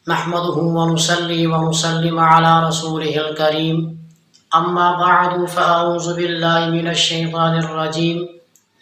نحمده ونصلي ونسلم على رسوله الكريم أما بعد فأعوذ بالله من الشيطان الرجيم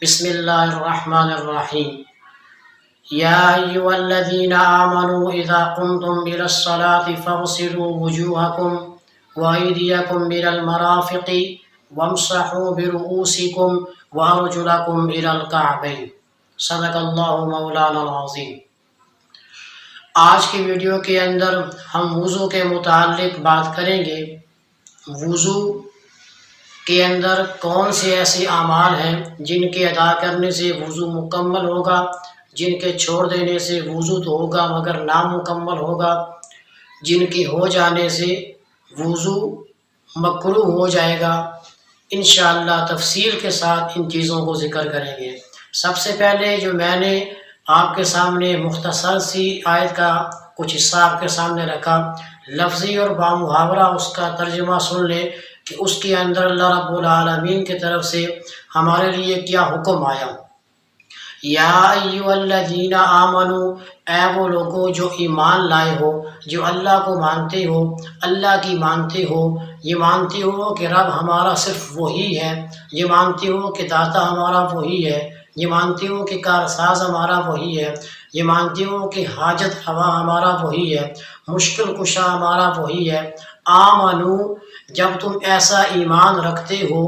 بسم الله الرحمن الرحيم يا أيها الذين آمنوا إذا قمتم إلى الصلاة فاغسلوا وجوهكم وأيديكم إلى المرافق وامسحوا برؤوسكم وأرجلكم إلى الكعبين صدق الله مولانا العظيم۔ آج کی ویڈیو کے اندر ہم وضو کے متعلق بات کریں گے۔ وضو کے اندر کون سے ایسے اعمال ہیں جن کے ادا کرنے سے وضو مکمل ہوگا، جن کے چھوڑ دینے سے وضو تو ہوگا مگر نامکمل ہوگا، جن کے ہو جانے سے وضو مکروہ ہو جائے گا۔ انشاءاللہ تفصیل کے ساتھ ان چیزوں کو ذکر کریں گے۔ سب سے پہلے جو میں نے آپ کے سامنے مختصر سی آیت کا کچھ حصہ آپ کے سامنے رکھا، لفظی اور بامحاورہ اس کا ترجمہ سن لیں کہ اس کے اندر اللہ رب العالمین کی طرف سے ہمارے لیے کیا حکم آیا۔ یا ایھا الذین آمنو، اے وہ لوگوں جو ایمان لائے ہو، جو اللہ کو مانتے ہو، اللہ کی مانتے ہو، یہ مانتے ہو کہ رب ہمارا صرف وہی ہے، یہ مانتے ہو کہ داتا ہمارا وہی ہے، یہ مانتے ہو کہ کارساز ہمارا وہی ہے، یہ مانتے ہو کہ حاجت روا ہمارا وہی ہے، مشکل کشا ہمارا وہی ہے۔ آمنو، جب تم ایسا ایمان رکھتے ہو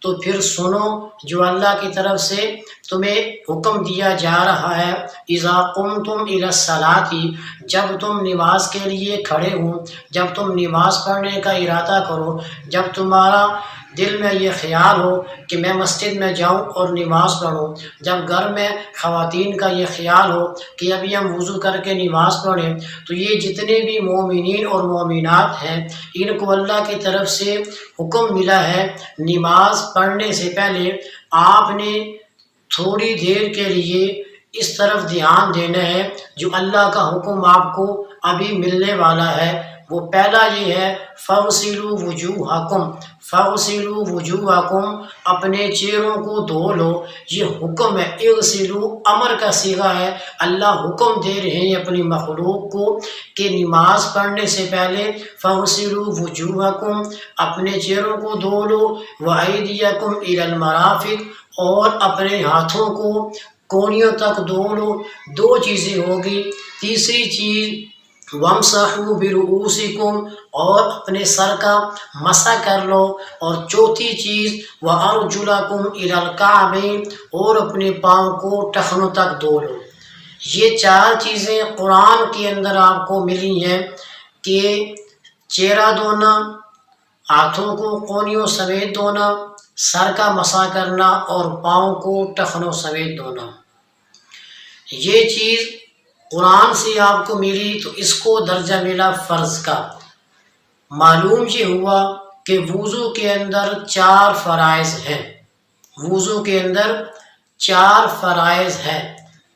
تو پھر سنو جو اللہ کی طرف سے تمہیں حکم دیا جا رہا ہے۔ اذا قمتم الی الصلاۃ، جب تم نماز کے لیے کھڑے ہو، جب تم نماز پڑھنے کا ارادہ کرو، جب تمہارا دل میں یہ خیال ہو کہ میں مسجد میں جاؤں اور نماز پڑھوں، جب گھر میں خواتین کا یہ خیال ہو کہ ابھی ہم وضو کر کے نماز پڑھیں، تو یہ جتنے بھی مومنین اور مومنات ہیں ان کو اللہ کی طرف سے حکم ملا ہے نماز پڑھنے سے پہلے آپ نے تھوڑی دیر کے لیے اس طرف دھیان دینا ہے جو اللہ کا حکم آپ کو ابھی ملنے والا ہے۔ وہ پہلا یہ ہے فَاغْسِلُوا وُجُوهَكُمْ، فَاغْسِلُوا وُجُوهَكُمْ، اپنے چہروں کو دھو لو۔ یہ حکم ہے، اغسلوا امر کا صیغہ ہے، اللہ حکم دے رہے ہیں اپنی مخلوق کو کہ نماز پڑھنے سے پہلے فَاغْسِلُوا وُجُوهَكُمْ، اپنے چہروں کو دھو لو، وَأَيْدِيَكُمْ إِلَى الْمَرَافِقِ، اور اپنے ہاتھوں کو کونیوں تک دھو لو۔ دو چیزیں ہوگی۔ تیسری چیز وَامْسَحُوا بِرُؤُوسِكُمْ، اور اپنے سر کا مسح کر لو۔ اور چوتھی چیز وَأَرْجُلَكُمْ إِلَى الْكَعْبَيْنِ، اور اپنے پاؤں کو ٹخنوں تک دھو لو۔ یہ چار چیزیں قرآن کے اندر آپ کو ملی ہیں کہ چہرہ دھونا، ہاتھوں کو کونیوں سمیت دھونا، سر کا مسح کرنا اور پاؤں کو ٹخنوں سمیت دھونا۔ یہ چیز قرآن سے آپ کو ملی تو اس کو درجہ ملا فرض کا۔ معلوم یہ ہوا کہ وضو کے اندر چار فرائض ہیں۔ وضو کے اندر چار فرائض ہیں۔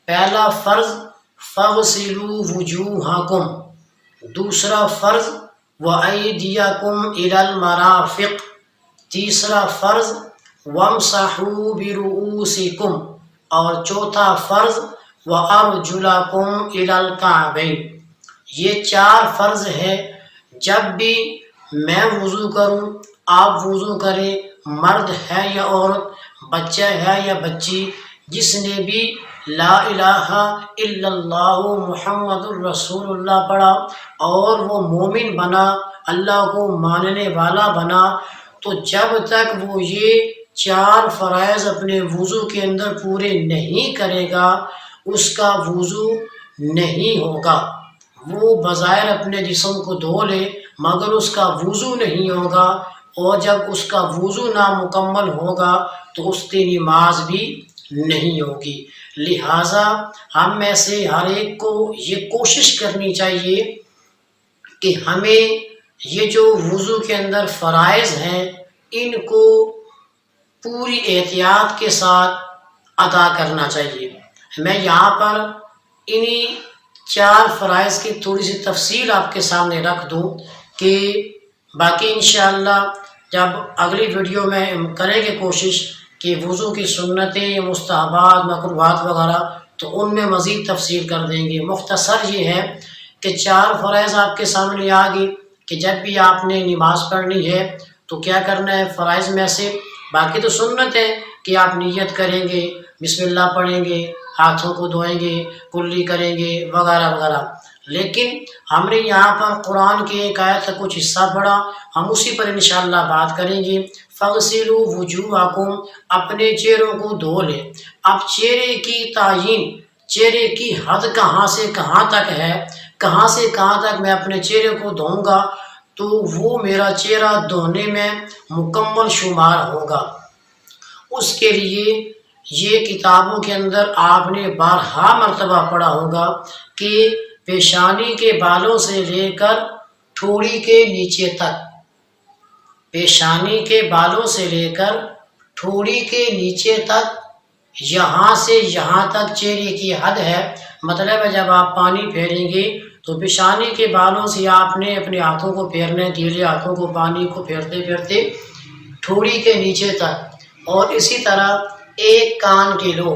پہلا فرض فَاغْسِلُوا وُجُوهَكُمْ، دوسرا فرض وَأَيْدِيَكُمْ إِلَى الْمَرَافِقِ، تیسرا فرض وَامْسَحُوا بِرُؤُوسِكُمْ، اور چوتھا فرض وَأَرْجُلَكُمْ إِلَى الْكَعْبَيْنِ۔ یہ چار فرض ہے۔ جب بھی میں وضو کروں، آپ وضو کریں، مرد ہے یا عورت، بچہ ہے یا بچی، جس نے بھی لا الہ الا اللہ محمد الرسول اللہ پڑھا اور وہ مومن بنا، اللہ کو ماننے والا بنا، تو جب تک وہ یہ چار فرائض اپنے وضو کے اندر پورے نہیں کرے گا اس کا وضو نہیں ہوگا۔ وہ بظاہر اپنے جسم کو دھو لے مگر اس کا وضو نہیں ہوگا، اور جب اس کا وضو نامکمل ہوگا تو اس کی نماز بھی نہیں ہوگی۔ لہٰذا ہم میں سے ہر ایک کو یہ کوشش کرنی چاہیے کہ ہمیں یہ جو وضو کے اندر فرائض ہیں ان کو پوری احتیاط کے ساتھ ادا کرنا چاہیے۔ میں یہاں پر انہی چار فرائض کی تھوڑی سی تفصیل آپ کے سامنے رکھ دوں کہ باقی انشاءاللہ جب اگلی ویڈیو میں کریں گے کوشش کہ وضو کی سنتیں، مستحبات، مکروہات وغیرہ، تو ان میں مزید تفصیل کر دیں گے۔ مختصر یہ ہے کہ 4 فرائض آپ کے سامنے آ گئے کہ جب بھی آپ نے نماز پڑھنی ہے تو کیا کرنا ہے۔ فرائض میں سے باقی تو سنت ہے کہ آپ نیت کریں گے، بسم اللہ پڑھیں گے، ہاتھوں کو دھوئیں گے، کلی کریں گے وغیرہ وغیرہ، لیکن ہم نے یہاں پر قرآن کی ایک آیت کا کچھ حصہ پڑھا، ہم اسی پر انشاءاللہ بات کریں گے۔ فَاغْسِلُوا وُجُوهَكُمْ، اپنے چہروں کو دھو لیں۔ اب چہرے کی تعیین، چہرے کی حد کہاں سے کہاں تک ہے، کہاں سے کہاں تک میں اپنے چہرے کو دھوؤں گا تو وہ میرا چہرہ دھونے میں مکمل شمار ہوگا۔ اس کے لیے یہ کتابوں کے اندر آپ نے بارہا مرتبہ پڑھا ہوگا کہ پیشانی کے بالوں سے لے کر ٹھوڑی کے نیچے تک، پیشانی کے بالوں سے لے کر ٹھوڑی کے نیچے تک، یہاں سے یہاں تک چہرے کی حد ہے۔ مطلب ہے جب آپ پانی پھیریں گے تو پیشانی کے بالوں سے آپ نے اپنے ہاتھوں کو پھیرنا ہے، گیلے ہاتھوں کو پانی کو پھیرتے پھیرتے ٹھوڑی کے نیچے تک۔ اور اسی طرح ایک کان کے لو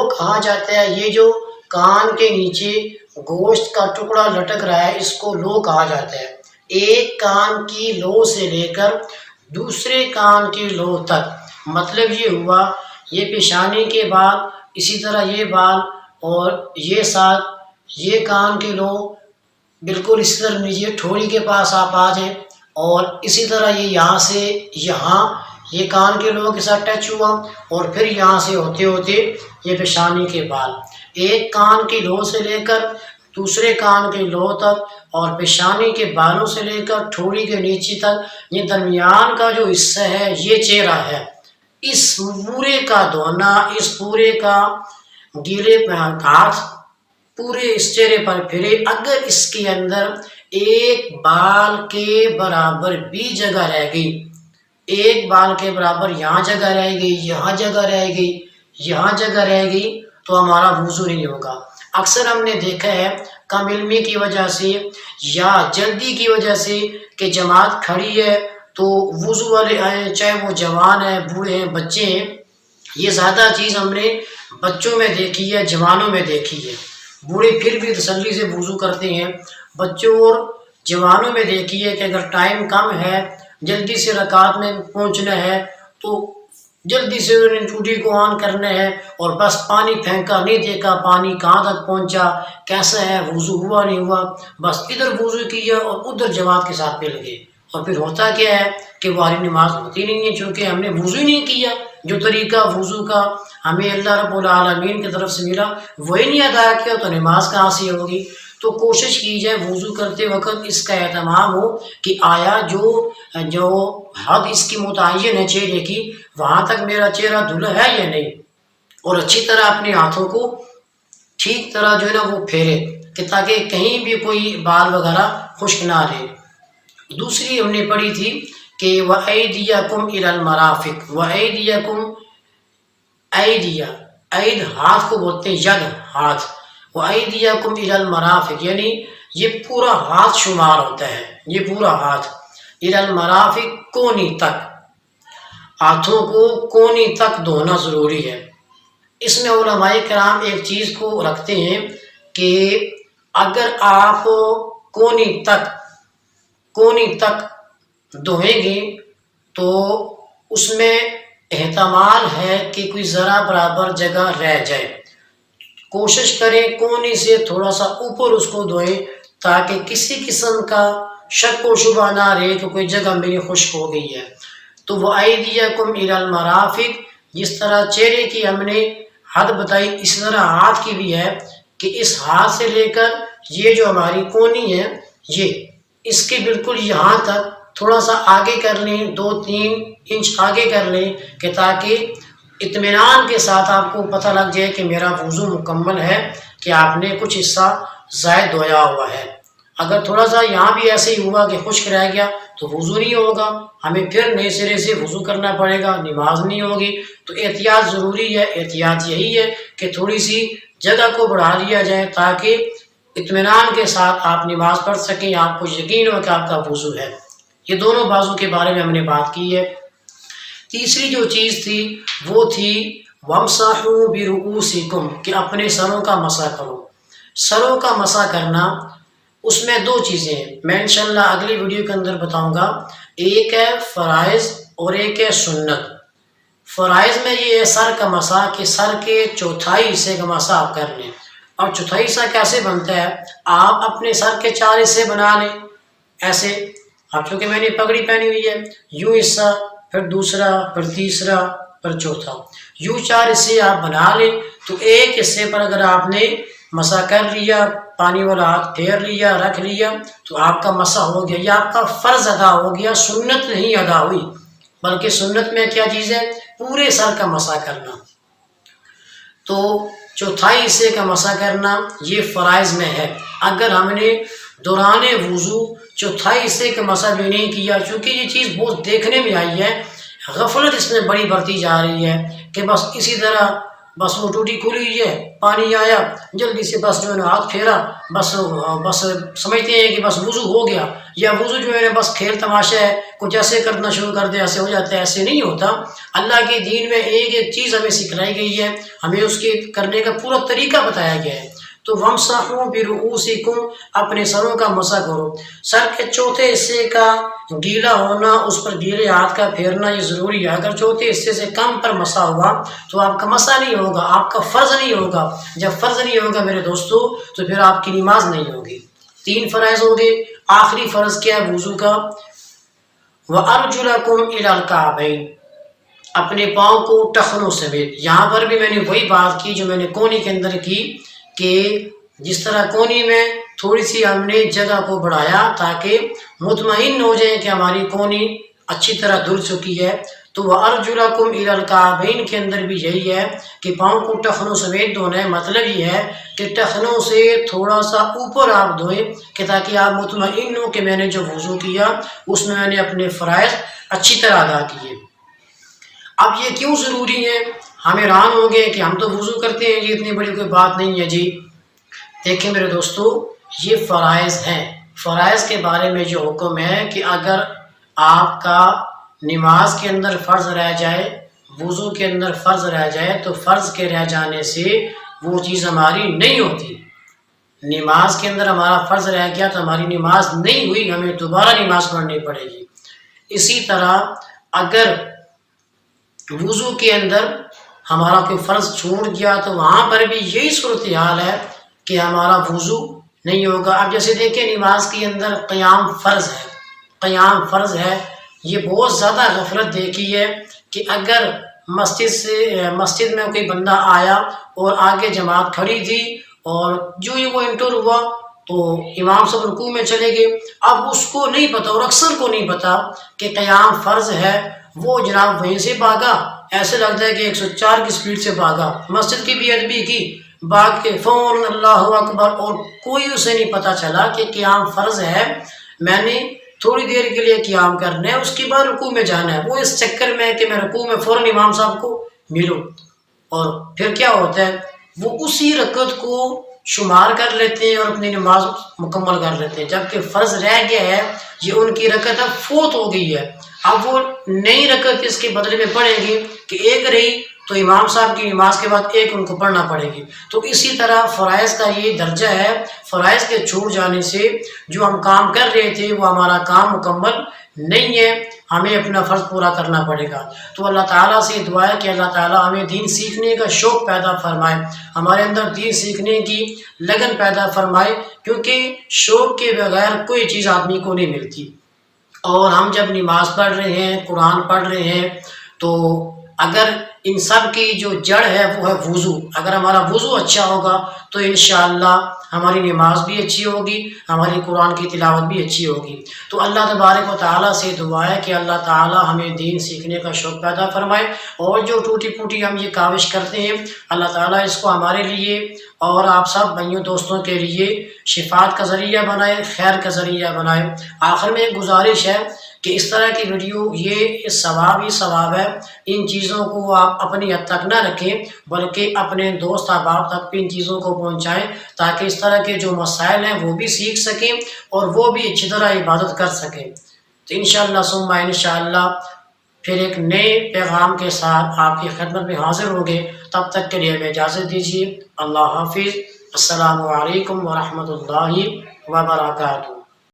کہا جاتا ہے، یہ جو کان کے نیچے گوشت کا ٹکڑا لٹک رہا ہے اس کو لو کہا جاتا ہے۔ ایک کان کی لو سے لے کر دوسرے کان کی لو تک، مطلب یہ ہوا یہ پیشانی کے بال، اسی طرح یہ بال اور یہ ساتھ یہ کان کے لو بالکل اسی طرح نیچے ٹھوڑی کے پاس آپ آ جائیں، اور اسی طرح یہ یہاں سے یہاں یہ کان کے لو کے ساتھ ٹچ ہوا، اور پھر یہاں سے ہوتے ہوتے یہ پیشانی کے بال، ایک کان کی لو سے لے کر دوسرے کان کے لو تک اور پیشانی کے بالوں سے لے کر ٹھوڑی کے نیچے تک، یہ درمیان کا جو حصہ ہے یہ چہرہ ہے۔ اس پورے کا دھونا، اس پورے کا گیلے ہاتھ پورے اس چہرے پر پھرے، اگر اس کے اندر ایک بال کے برابر بھی جگہ رہ گئی، ایک بال کے برابر یہاں جگہ رہ گئی، یہاں جگہ رہ گئی، یہاں جگہ رہ گئی تو ہمارا وضو نہیں ہوگا۔ اکثر ہم نے دیکھا ہے کم علمی کی وجہ سے یا جلدی کی وجہ سے کہ جماعت کھڑی ہے تو وضو والے آئے، چاہے وہ جوان ہیں، بوڑھے ہیں، بچے ہیں، یہ زیادہ چیز ہم نے بچوں میں دیکھی ہے، جوانوں میں دیکھی ہے۔ بوڑھے پھر بھی تسلی سے وضو کرتے ہیں، بچوں اور جوانوں میں دیکھی ہے کہ اگر ٹائم کم ہے، جلدی سے رکعت میں پہنچنا ہے تو جلدی سے انہیں ٹوٹی کو آن کرنا ہے، اور بس پانی پھینکا نہیں دیکھا پانی کہاں تک پہنچا، کیسا ہے، وضو ہوا نہیں ہوا، بس ادھر وضو کیا اور ادھر جماعت کے ساتھ مل گئے، اور پھر ہوتا کیا ہے کہ وہ ہماری نماز ہوتی نہیں ہے، چونکہ ہم نے وضو ہی نہیں کیا، جو طریقہ وضو کا ہمیں اللہ رب العالمین کی طرف سے ملا وہی نہیں ادا کیا تو نماز کہاں سے ہوگی۔ تو کوشش کی جائے وضو کرتے وقت اس کا اہتمام ہو کہ آیا جو حد اس کی متعین ہے چہرے کی، وہاں تک میرا چہرہ دھلا ہے یا نہیں، اور اچھی طرح اپنے ہاتھوں کو ٹھیک طرح جو ہے نا وہ پھیرے کہ تاکہ کہیں بھی کوئی بال وغیرہ خشک نہ رہے۔ دوسری ہم نے پڑھی تھی کہ وَأَيْدِيَكُمْ إِلَى الْمَرَافِقِ، وَأَيْدِيَكُمْ، ایدیا، عید ہاتھ کو بولتے ہیں، ید ہاتھ، وَأَيْدِيَكُمْ إِلَى الْمَرَافِقِ یعنی یہ پورا ہاتھ شمار ہوتا ہے، یہ پورا ہاتھ، إِلَى الْمَرَافِقِ کونی تک، ہاتھوں کو کونی تک دھونا ضروری ہے۔ اس میں علماء کرام ایک چیز کو رکھتے ہیں کہ اگر آپ کونی تک دھوئیں گے تو اس میں احتمال ہے کہ کوئی ذرا برابر جگہ رہ جائے، کوشش کریں کونی سے تھوڑا سا اوپر اس کو دھوئیں تاکہ کسی قسم کا شک و شبہ نہ رہے کہ کوئی جگہ میری خشک ہو گئی ہے۔ تو وَأَيْدِيَكُمْ إِلَى الْمَرَافِقِ، جس طرح چہرے کی ہم نے حد بتائی اس طرح ہاتھ کی بھی ہے کہ اس ہاتھ سے لے کر یہ جو ہماری کونی ہے یہ اس کے بالکل یہاں تک تھوڑا سا آگے کر لیں، 2-3 انچ آگے کر لیں کہ تاکہ اطمینان کے ساتھ آپ کو پتہ لگ جائے کہ میرا وضو مکمل ہے، کہ آپ نے کچھ حصہ زائد دھویا ہوا ہے۔ اگر تھوڑا سا یہاں بھی ایسے ہی ہوا کہ خشک رہ گیا تو وضو نہیں ہوگا، ہمیں پھر نئے سرے سے وضو کرنا پڑے گا، نماز نہیں ہوگی۔ تو احتیاط ضروری ہے، احتیاط یہی ہے کہ تھوڑی سی جگہ کو بڑھا لیا جائے تاکہ اطمینان کے ساتھ آپ نماز پڑھ سکیں، آپ کو یقین ہو کہ آپ کا وضو ہے۔ یہ دونوں بازو کے بارے میں ہم نے بات کی ہے۔ تیسری جو چیز تھی وہ تھی وَامْسَحُوا بِرُؤُوسِكُمْ، کہ اپنے سروں کا مسح کرو۔ سروں کا مسح کرنا اس میں دو چیزیں ہیں، میں انشاءاللہ اگلی ویڈیو کے اندر بتاؤں گا، ایک ہے فرائض اور ایک ہے سنت۔ فرائض میں یہ ہے سر کا مسح، کہ سر کے چوتھائی حصے کا مسح آپ کر لیں۔ اور چوتھائی حصہ کیسے بنتا ہے؟ آپ اپنے سر کے 4 حصے بنا لیں ایسے، اب چونکہ میں نے پگڑی پہنی ہوئی ہے، یوں حصہ، پھر دوسرا، پھر تیسرا، پھر چوتھا، یوں 4 حصے آپ بنا لیں۔ تو ایک حصے پر اگر آپ نے مسح کر لیا، پانی والا ہاتھ پھیر لیا، رکھ لیا، تو آپ کا مسح ہو گیا، یہ آپ کا فرض ادا ہو گیا، سنت نہیں ادا ہوئی۔ بلکہ سنت میں کیا چیز ہے؟ پورے سر کا مسح کرنا۔ تو چوتھائی حصے کا مسح کرنا یہ فرائض میں ہے۔ اگر ہم نے دوران وضو چوتھائی حصے کا مسح بھی نہیں کیا، چونکہ یہ چیز بہت دیکھنے میں آئی ہے، غفلت اس میں بڑی بڑھتی جا رہی ہے، کہ بس اسی طرح بس وہ ٹوٹی کھلی ہوئی ہے، پانی آیا، جلدی سے بس جو ہے نا ہاتھ پھیرا، بس سمجھتے ہیں کہ بس وضو ہو گیا، یا وضو جو ہے نا بس کھیل تماشا ہے، کچھ ایسے کرنا شروع کر دے ایسے ہو جاتا ہے۔ ایسے نہیں ہوتا۔ اللہ کے دین میں ایک ایک چیز ہمیں سکھلائی گئی ہے، ہمیں اس کے کرنے کا پورا طریقہ بتایا گیا ہے۔ تو وَامْسَحُوا بِرُؤُوسِكُمْ، اپنے سروں کا مسح کرو۔ سر کے چوتھے حصے کا گیلا ہونا، اس پر گیلے ہاتھ کا پھیرنا یہ ضروری ہے۔ اگر چوتھے حصے سے کم پر مسح ہوا تو آپ کا مسح نہیں ہوگا، آپ کا فرض نہیں ہوگا۔ جب فرض نہیں ہوگا میرے دوستو تو پھر آپ کی نماز نہیں ہوگی۔ 3 فرائض ہو گئے۔ آخری فرض کیا ہے وضو کا؟ وَأَرْجُلَكُمْ إِلَى الْكَعْبَيْنِ، اپنے پاؤں کو ٹخنوں سمیت۔ یہاں پر بھی میں نے وہی بات کی جو میں نے کونی کے اندر کی، کہ جس طرح کونی میں تھوڑی سی ہم نے جگہ کو بڑھایا تاکہ مطمئن ہو جائیں کہ ہماری کونی اچھی طرح دھل چکی ہے، تو وَأَرْجُلَكُمْ إِلَى الْكَعْبَيْنِ کے اندر بھی یہی ہے کہ پاؤں کو ٹخنوں سمیت دھونا ہے۔ مطلب یہ ہے کہ ٹخنوں سے تھوڑا سا اوپر آپ دھوئیں، کہ تاکہ آپ مطمئن ہو کہ میں نے جو وضو کیا اس میں نے اپنے فرائض اچھی طرح ادا کیے۔ اب یہ کیوں ضروری ہے؟ ہم حیران ہوں گے کہ ہم تو وضو کرتے ہیں، یہ اتنی بڑی کوئی بات نہیں ہے جی۔ دیکھیں میرے دوستو، یہ فرائض ہیں۔ فرائض کے بارے میں جو حکم ہے کہ اگر آپ کا نماز کے اندر فرض رہ جائے، وضو کے اندر فرض رہ جائے، تو فرض کے رہ جانے سے وہ چیز ہماری نہیں ہوتی۔ نماز کے اندر ہمارا فرض رہ گیا تو ہماری نماز نہیں ہوئی، ہمیں دوبارہ نماز پڑھنی پڑے گی۔ اسی طرح اگر وضو کے اندر ہمارا کوئی فرض چھوٹ گیا تو وہاں پر بھی یہی صورتحال ہے کہ ہمارا وضو نہیں ہوگا۔ اب جیسے دیکھیں نماز کے اندر قیام فرض ہے، قیام فرض ہے۔ یہ بہت زیادہ غفلت دیکھی ہے کہ اگر مسجد میں کوئی بندہ آیا اور آگے جماعت کھڑی تھی اور جو ہی وہ انٹر ہوا تو امام صاحب رکوع میں چلے گئے، اب اس کو نہیں پتا اور اکثر کو نہیں پتا کہ قیام فرض ہے، وہ جناب وہیں سے بھاگا، ایسے لگتا ہے کہ 104 کی سپیڈ سے بھاگا، مسجد کی بھی ادبی کی، بھاگ کے فوراً اللہ اکبر، اور کوئی اسے نہیں پتا چلا کہ قیام فرض ہے، میں نے تھوڑی دیر کے لیے قیام کرنا ہے، اس کے بعد رکوع میں جانا ہے۔ وہ اس چکر میں کہ میں رکوع میں فوراً امام صاحب کو ملوں، اور پھر کیا ہوتا ہے وہ اسی رکعت کو شمار کر لیتے ہیں اور اپنی نماز مکمل کر لیتے ہیں، جبکہ فرض رہ گیا ہے، یہ ان کی رکعت اب فوت ہو گئی ہے، اب وہ نئی رکعت اس کے بدلے میں پڑھیں گی کہ ایک رہی تو امام صاحب کی نماز کے بعد ایک ان کو پڑھنا پڑے گی۔ تو اسی طرح فرائض کا یہ درجہ ہے، فرائض کے چھوٹ جانے سے جو ہم کام کر رہے تھے وہ ہمارا کام مکمل نہیں ہے، ہمیں اپنا فرض پورا کرنا پڑے گا۔ تو اللہ تعالیٰ سے دعا ہے کہ اللہ تعالیٰ ہمیں دین سیکھنے کا شوق پیدا فرمائے، ہمارے اندر دین سیکھنے کی لگن پیدا فرمائے، کیونکہ شوق کے بغیر کوئی چیز آدمی کو نہیں ملتی۔ اور ہم جب نماز پڑھ رہے ہیں، قرآن پڑھ رہے ہیں، تو اگر ان سب کی جو جڑ ہے وہ ہے وضو، اگر ہمارا وضو اچھا ہوگا تو انشاءاللہ ہماری نماز بھی اچھی ہوگی، ہماری قرآن کی تلاوت بھی اچھی ہوگی۔ تو اللہ تبارک و تعالیٰ سے دعا ہے کہ اللہ تعالیٰ ہمیں دین سیکھنے کا شوق پیدا فرمائے، اور جو ٹوٹی پھوٹی ہم یہ کاوش کرتے ہیں اللہ تعالیٰ اس کو ہمارے لیے اور آپ سب بھائیوں دوستوں کے لیے شفاعت کا ذریعہ بنائے، خیر کا ذریعہ بنائے۔ آخر میں ایک گزارش ہے کہ اس طرح کی ویڈیو یہ ثواب ہی ثواب ہے، ان چیزوں کو آپ اپنی حد تک نہ رکھیں بلکہ اپنے دوست احباب تک بھی ان چیزوں کو پہنچائیں، تاکہ اس طرح کے جو مسائل ہیں وہ بھی سیکھ سکیں اور وہ بھی اچھی طرح عبادت کر سکیں۔ تو انشاءاللہ ثم انشاءاللہ پھر ایک نئے پیغام کے ساتھ آپ کی خدمت میں حاضر ہوں گے، تب تک کے لیے ہمیں اجازت دیجیے۔ اللہ حافظ۔ السلام علیکم ورحمۃ اللہ وبرکاتہ۔